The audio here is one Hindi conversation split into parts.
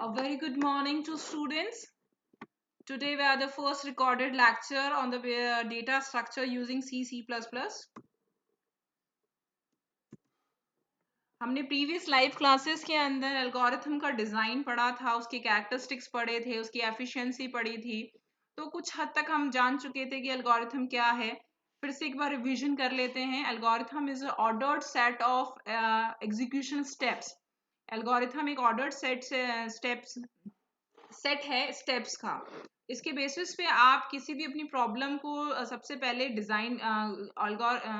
A very good morning to students. Today we are the first recorded lecture on the data structure using C++. हमने प्रीवियस लाइव क्लासेस के अंदर एल्गोरिथम का डिज़ाइन पढ़ा था, उसकी कैरेक्टरिस्टिक्स पढ़े थे, उसकी एफिशिएंसी पढ़ी थी। तो कुछ हद तक हम जान चुके थे कि एल्गोरिथम क्या है। फिर से एक बार रिवीजन कर लेते हैं। Algorithm is a ordered set of execution steps. Algorithm एक ऑर्डर्ड सेट है स्टेप्स का। इसके बेसिस पे आप किसी भी अपनी प्रॉब्लम को सबसे पहले डिजाइन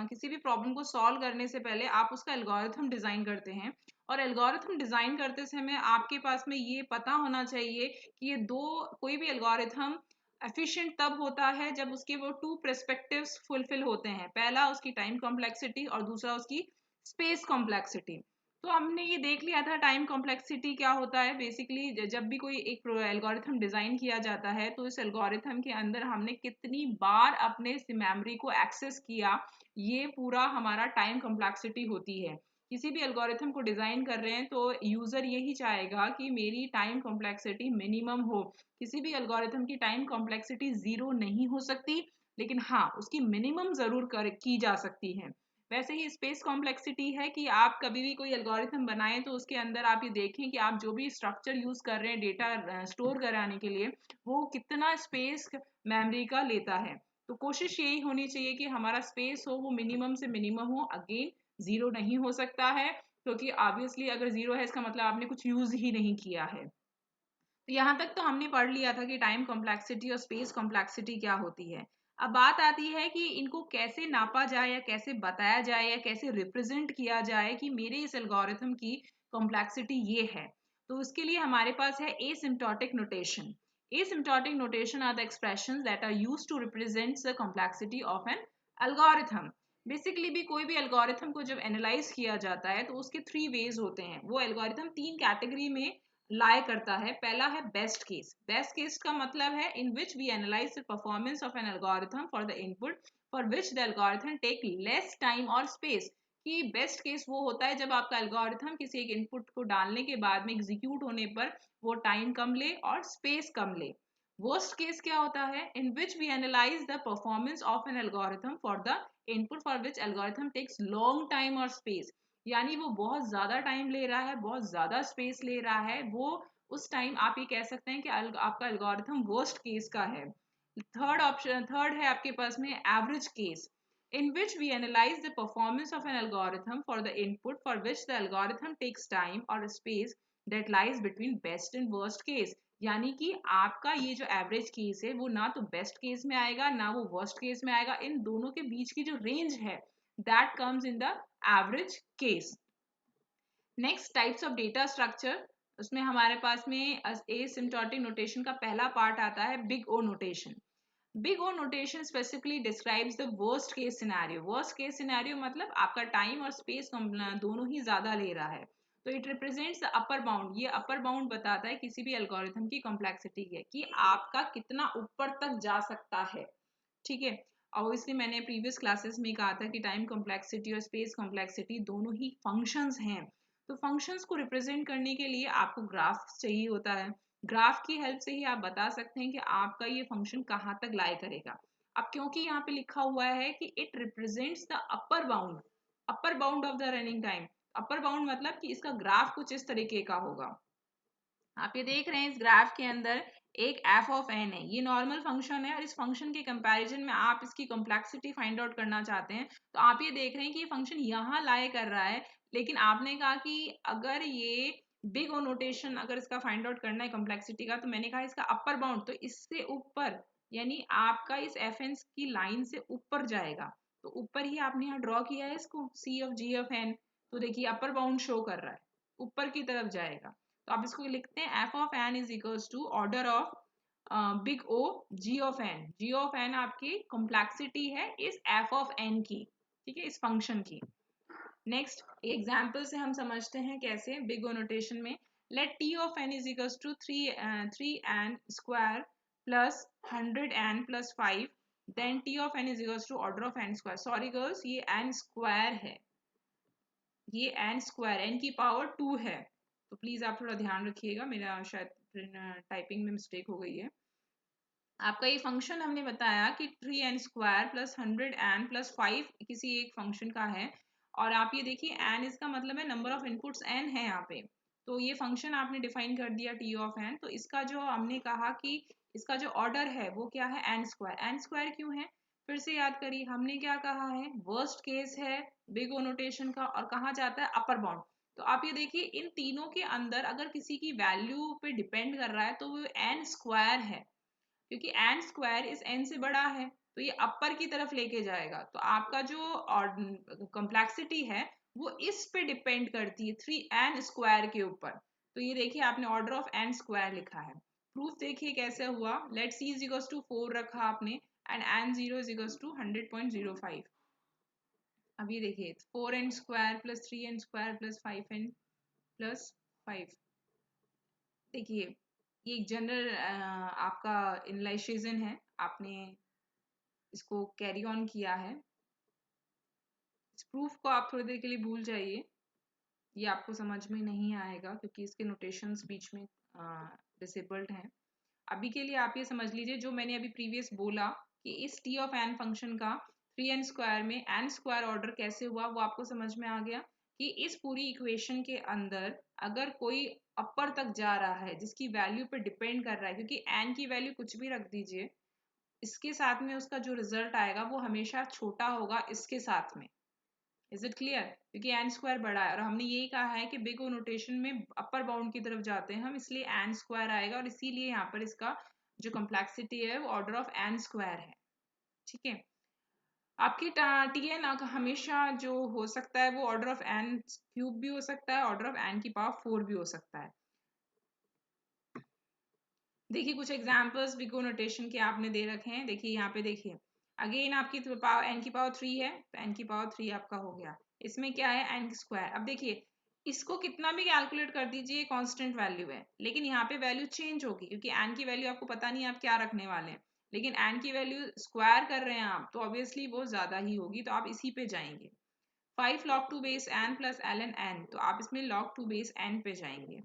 किसी भी प्रॉब्लम को सॉल्व करने से पहले आप उसका एल्गोरिथम डिजाइन करते हैं। और एल्गोरिथम डिजाइन करते समय आपके पास में ये पता होना चाहिए कि ये कोई भी एल्गोरिथम एफिशिएंट तब होता है जब उसके वो टू पर्सपेक्टिव्स फुलफिल होते हैं। पहला उसकी टाइम कॉम्प्लेक्सिटी और दूसरा उसकी स्पेस कॉम्प्लेक्सिटी। तो हमने ये देख लिया था टाइम कॉम्प्लेक्सिटी क्या होता है। बेसिकली जब भी कोई एक एल्गोरिथम डिजाइन किया जाता है तो इस एल्गोरिथम के अंदर हमने कितनी बार अपने मेमोरी को एक्सेस किया, ये पूरा हमारा टाइम कॉम्प्लेक्सिटी होती है। किसी भी एल्गोरिथम को डिजाइन कर रहे हैं तो यूजर यही चाहेगा कि मेरी टाइम कॉम्प्लेक्सिटी मिनिमम हो। किसी भी एल्गोरिथम की टाइम कॉम्प्लेक्सिटी जीरो नहीं हो सकती, लेकिन हाँ उसकी मिनिमम जरूर की जा सकती है। वैसे ही स्पेस कॉम्प्लेक्सिटी है कि आप कभी भी कोई एल्गोरिथम बनाएं तो उसके अंदर आप ये देखें कि आप जो भी स्ट्रक्चर यूज कर रहे हैं डेटा स्टोर कराने के लिए, वो कितना स्पेस मेमोरी का लेता है। तो कोशिश यही होनी चाहिए कि हमारा स्पेस हो वो मिनिमम से मिनिमम हो। अगेन जीरो नहीं हो सकता है, क्योंकि ऑब्वियसली अगर जीरो है इसका मतलब आपने कुछ यूज ही नहीं किया है। तो यहाँ तक तो हमने पढ़ लिया था कि टाइम कॉम्प्लेक्सिटी और स्पेस कॉम्प्लेक्सिटी क्या होती है। अब बात आती है कि इनको कैसे नापा जाए या कैसे बताया जाए या कैसे रिप्रेजेंट किया जाए कि मेरे इस एल्गोरिथम की कॉम्प्लेक्सिटी ये है। तो उसके लिए हमारे पास है asymptotic notation. Asymptotic notation are the expressions that are used to represent the complexity of an algorithm. Basically भी कोई भी एल्गोरिथम को जब एनालाइज किया जाता है तो उसके थ्री वेज होते हैं। वो एल्गोरिथम तीन कैटेगरी में लाए करता है। पहला है बेस्ट केस। बेस्ट केस का मतलब है in which we analyse the performance of an algorithm for the input for which the algorithm take less time और स्पेस। कि बेस्ट केस वो होता है जब आपका एल्गोरिथम किसी एक इनपुट को डालने के बाद में एग्जीक्यूट होने पर वो टाइम कम ले और स्पेस कम ले। वर्स्ट केस क्या होता है? In which we analyse the performance of an algorithm for the input for which algorithm takes long time और स्पेस। यानी वो बहुत ज्यादा टाइम ले रहा है, बहुत ज्यादा स्पेस ले रहा है। वो उस टाइम आप ये कह सकते हैं कि आपका एल्गोरिथम वर्स्ट केस का है। थर्ड है आपके पास में average case, in which we analyze the performance of an algorithm for the input for which the algorithm takes time or space that lies between best and worst case। यानी कि आपका ये जो एवरेज केस है वो ना तो बेस्ट केस में आएगा ना वो वर्स्ट केस में आएगा। इन दोनों के बीच की जो रेंज है that comes in the average case. Next types of data structure, उसमें हमारे पास में एसिम्प्टोटिक नोटेशन का पहला पार्ट आता है big O notation. Big O notation specifically describes the worst case scenario. Worst case scenario मतलब आपका टाइम और स्पेस दोनों ही ज्यादा ले रहा है। तो it represents the upper bound. ये अपर बाउंड बताता है किसी भी एल्गोरिथम की कॉम्प्लेक्सिटी है कि आपका कितना ऊपर तक जा सकता है। ठीक है। और इसलिए मैंने प्रीवियस क्लासेस में कहा था कि टाइम कॉम्प्लेक्सिटी और स्पेस कॉम्प्लेक्सिटी दोनों ही फंक्शंस हैं। तो फंक्शंस को रिप्रेजेंट करने के लिए आपको ग्राफ चाहिए होता है। ग्राफ की हेल्प से ही आप बता सकते हैं कि आपका ये फंक्शन कहाँ तक लाई करेगा। अब क्योंकि यहाँ पे लिखा हुआ है कि it represents the upper bound of the running time. Upper bound मतलब कि इसका ग्राफ कुछ इस तरीके का होगा। आप ये देख रहे हैं इस ग्राफ के अंदर एक एफ ऑफ एन है। ये नॉर्मल फंक्शन है और इस फंक्शन के कंपैरिजन में आप इसकी कॉम्प्लेक्सिटी फाइंड आउट करना चाहते हैं। तो आप ये देख रहे हैं कि ये फंक्शन यहाँ लाए कर रहा है, लेकिन आपने कहा कि अगर ये बिग ओ नोटेशन अगर इसका फाइंड आउट करना है कॉम्प्लेक्सिटी का, तो मैंने कहा इसका अपर बाउंड तो इससे ऊपर, यानी आपका इस एफ एन की लाइन से ऊपर जाएगा। तो ऊपर ही आपने यहाँ ड्रॉ किया है इसको सी ऑफ जी ऑफ एन। तो देखिए अपर बाउंड शो कर रहा है, ऊपर की तरफ जाएगा। तो आप इसको लिखते हैं F of N is equals to order of big O G of N. G of N आपकी कॉम्प्लेक्सिटी है इस एफ ऑफ एन की, ठीक है, इस फंक्शन की। नेक्स्ट एग्जाम्पल से हम समझते हैं कैसे बिग ओ नोटेशन में। Let T of N is equals to three N square plus 100n plus 5, then T of N is equals to order of N square. Sorry girls, ये एन स्क्वायर है, ये एन स्क्वायर, एन की पावर 2 है। तो प्लीज़ आप थोड़ा ध्यान रखिएगा, मेरा शायद टाइपिंग में मिस्टेक हो गई है। आपका ये फंक्शन हमने बताया कि 3n² प्लस 100n प्लस 5 किसी एक फंक्शन का है, और आप ये देखिए n इसका मतलब है नंबर ऑफ इनपुट्स n है यहाँ पे। तो ये फंक्शन आपने डिफाइन कर दिया t ऑफ n, तो इसका जो हमने कहा कि इसका जो ऑर्डर है वो क्या है, n² क्यों है, फिर से याद करिए हमने क्या कहा है, वर्स्ट केस है बिग ओ नोटेशन का, और कहाँ जाता है, अपर बाउंड। तो आप ये देखिए इन तीनों के अंदर अगर किसी की वैल्यू पे डिपेंड कर रहा है तो वो n² है, क्योंकि n² इस n से बड़ा है, तो ये अपर की तरफ लेके जाएगा। तो आपका जो कॉम्प्लेक्सिटी है वो इस पे डिपेंड करती है 3n² के ऊपर। तो ये देखिए आपने ऑर्डर ऑफ n² लिखा है। प्रूफ देखिए कैसे हुआ, let c is equals to 4 रखा आपने and n0 is equals to 100.05। अब ये देखिए 4n² plus 3n² plus 5n plus 5। देखिए ये एक जनरल आपका इनलाइजेशन है, आपने इसको कैरी ऑन किया है। इस प्रूफ को आप थोड़ी देर के लिए भूल जाइए, ये आपको समझ में नहीं आएगा क्योंकि इसके नोटेशंस बीच में डिसेबल्ड हैं। अभी के लिए आप ये समझ लीजिए जो मैंने अभी प्रीवियस बोला कि इस t ऑफ n फंक्शन का 3n² में n² ऑर्डर कैसे हुआ वो आपको समझ में आ गया कि इस पूरी इक्वेशन के अंदर अगर कोई अपर तक जा रहा है जिसकी वैल्यू पे डिपेंड कर रहा है, क्योंकि n की वैल्यू कुछ भी रख दीजिए, इसके साथ में उसका जो रिजल्ट आएगा वो हमेशा छोटा होगा इसके साथ में। इज इट क्लियर, क्योंकि n² बड़ा है और हमने यही कहा है कि बिग ओ नोटेशन में अपर बाउंड की तरफ जाते हैं हम, इसलिए n² आएगा, और इसीलिए यहाँ पर इसका जो कॉम्प्लेक्सिटी है वो ऑर्डर ऑफ n² है। ठीक है, आपकी tn हमेशा जो हो सकता है वो ऑर्डर ऑफ n³ भी हो सकता है, ऑर्डर ऑफ n की पावर 4 भी हो सकता है। देखिए कुछ एग्जाम्पल्स बिग ओ नोटेशन के आपने दे रखे हैं। देखिए यहाँ पे देखिए अगेन आपकी पावर n की पावर 3 है, तो n की पावर 3 आपका हो गया। इसमें क्या है, n²। अब देखिए इसको कितना भी कैलकुलेट कर दीजिए कांस्टेंट वैल्यू है, लेकिन यहाँ पे वैल्यू चेंज होगी क्योंकि n की वैल्यू आपको पता नहीं आप क्या रखने वाले हैं, लेकिन n की वैल्यू स्क्वायर कर रहे हैं आप तो ऑब्वियसली वो ज्यादा ही होगी, तो आप इसी पे जाएंगे। 5 log 2 base n plus ln n, तो आप इसमें log 2 बेस n पे जाएंगे।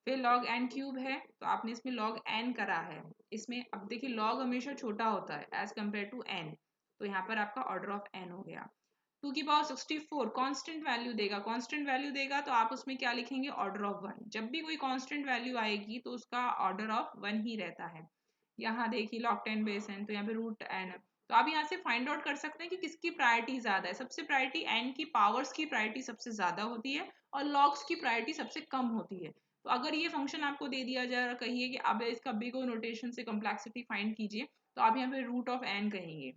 फिर log n³ है तो आपने इसमें log n करा है। इसमें अब देखिए log हमेशा छोटा होता है एज कम्पेयर टू n, तो यहाँ पर आपका ऑर्डर ऑफ n हो गया। 2 की पावर 64 कांस्टेंट वैल्यू देगा, कांस्टेंट वैल्यू देगा तो आप उसमें क्या लिखेंगे, ऑर्डर ऑफ 1। जब भी कोई कांस्टेंट वैल्यू आएगी तो उसका ऑर्डर ऑफ 1 ही रहता है। यहाँ देखिए log 10 बेस n, तो यहाँ पे रूट n, तो आप यहाँ से फाइंड आउट कर सकते हैं कि किसकी प्रायोरिटी ज्यादा है। सबसे प्रायोरिटी n की पावर्स की प्रायोरिटी सबसे ज्यादा होती है और लॉग्स की प्रायोरिटी सबसे कम होती है। तो अगर ये फंक्शन आपको दे दिया जाए और कहिए कि अब इसका बिग ओ नोटेशन से कॉम्प्लेक्सिटी फाइंड कीजिए, तो आप यहाँ पे रूट ऑफ n कहेंगे।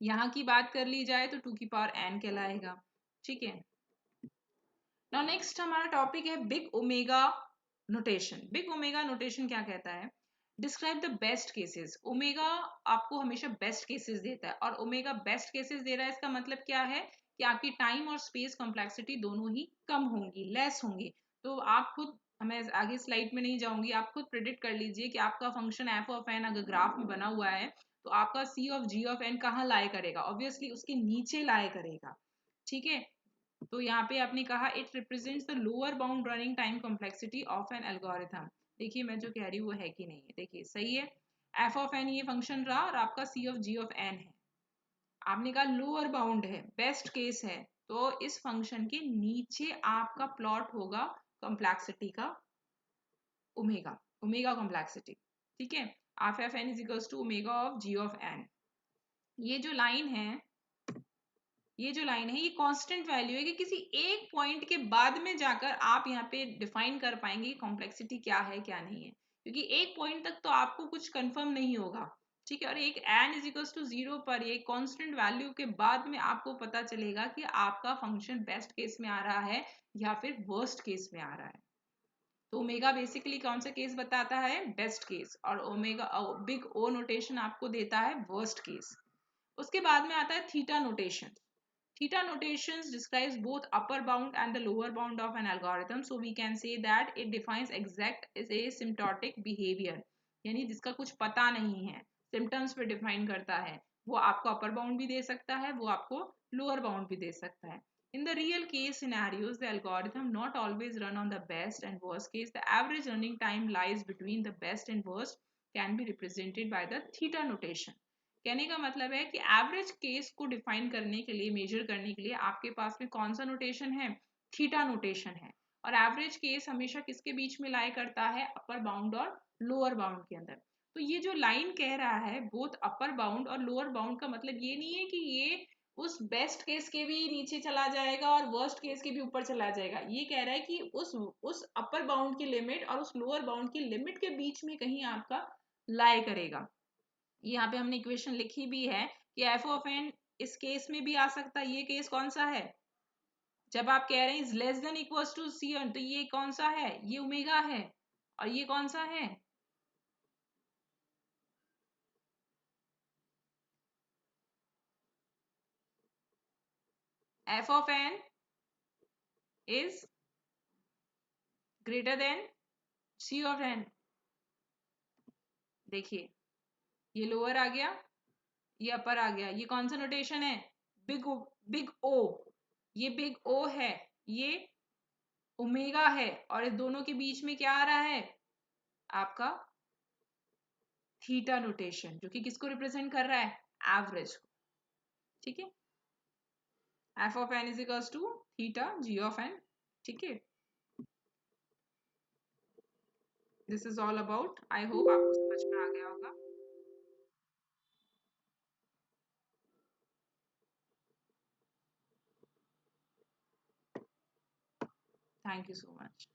यहाँ की बात कर ली जाए तो 2 की पावर n कहलाएगा। ठीक है, नाउ नेक्स्ट हमारा टॉपिक है big omega notation. Big omega notation क्या कहता है, describe the best cases. Omega आपको हमेशा बेस्ट केसेस देता है, और ओमेगा बेस्ट केसेस दे रहा है इसका मतलब क्या है कि आपकी टाइम और स्पेस कॉम्प्लेक्सिटी दोनों ही कम होंगी, लेस होंगी। तो आप खुद, मैं आगे स्लाइड में नहीं जाऊंगी, आप खुद प्रिडिक्ट कर लीजिए कि आपका फंक्शन एफ ऑफ एन अगर ग्राफ में बना हुआ है तो आपका सी ऑफ जी ऑफ एन कहाँ लाए करेगा, ऑब्वियसली उसके नीचे लाए करेगा। ठीक है, तो यहाँ पे आपने कहा it represents the lower bound running time complexity of an algorithm. देखिए मैं जो कह रही हूँ वो है कि नहीं है, देखिए सही है। एफ ऑफ एन ये फंक्शन रहा और आपका सी ऑफ जी ऑफ एन है। आपने कहा लोअर बाउंड है, बेस्ट केस है, तो इस फंक्शन के नीचे आपका प्लॉट होगा कॉम्प्लेक्सिटी का ओमेगा, ओमेगा कॉम्प्लेक्सिटी। ठीक है, F F N is equals to omega of G of N. ये जो लाइन है, ये जो लाइन है ये कांस्टेंट वैल्यू है कि किसी एक पॉइंट के बाद में जाकर आप यहाँ पे डिफाइन कर पाएंगे कॉम्प्लेक्सिटी क्या है क्या नहीं है, क्योंकि एक पॉइंट तक तो आपको कुछ कंफर्म नहीं होगा। ठीक है, और एक n इज इक्वल्स टू 0 पर एक कांस्टेंट वैल्यू के बाद में आपको पता चलेगा कि आपका फंक्शन बेस्ट केस में आ रहा है या फिर वर्स्ट केस में आ रहा है। तो ओमेगा बेसिकली कौन सा केस बताता है, बेस्ट केस, और ओमेगा बिग ओ नोटेशन आपको देता है वर्स्ट केस। उसके बाद में आता है theta notation. Theta notations describes both upper bound and the lower bound of an algorithm. So we can say that it defines exact asymptotic behavior. यानी जिसका कुछ पता नहीं है, सिम्टम्स पे डिफाइन करता है, वो आपको अपर बाउंड भी दे सकता है, वो आपको लोअर बाउंड भी दे सकता है। In the real case scenarios, the algorithm not always run on the best and worst case. The average running time lies between the best and worst can be represented by the theta notation. कहने का मतलब है कि एवरेज केस को डिफाइन करने के लिए, मेजर करने के लिए आपके पास में कौन सा नोटेशन है? थीटा नोटेशन है। और एवरेज केस हमेशा किसके बीच में लाई करता है? अपर बाउंड और लोअर बाउंड के अंदर। तो ये जो लाइन कह रहा है बोथ अपर बाउंड और लोअर बाउंड का मतलब ये नहीं है कि ये उस बेस्ट केस के भी नीचे चला जाएगा और वर्स्ट केस के भी ऊपर चला जाएगा। ये कह रहा है कि उस अपर बाउंड की लिमिट और उस लोअर बाउंड की लिमिट के बीच में कहीं आपका लाई करेगा। यहाँ पे हमने इक्वेशन लिखी भी है कि एफ ऑफ एन इस केस में भी आ सकता है। ये केस कौन सा है? जब आप कह रहे हैं is less than equals to C N, तो ये कौन सा है? ये ओमेगा है। और ये कौन सा है? F of N is greater than C of N. देखिए ये लोअर आ गया, ये अपर आ गया। ये कौन सा नोटेशन है? Big O, big O. ये बिग ओ है, ये ओमेगा है, और इस दोनों के बीच में क्या आ रहा है? आपका थीटा नोटेशन, जो कि किसको रिप्रेजेंट कर रहा है? एवरेज को। ठीक है, F of N is equals to theta G of N. ठीक है, this is all about. I hope आपको समझ में आ गया होगा। Thank you so much.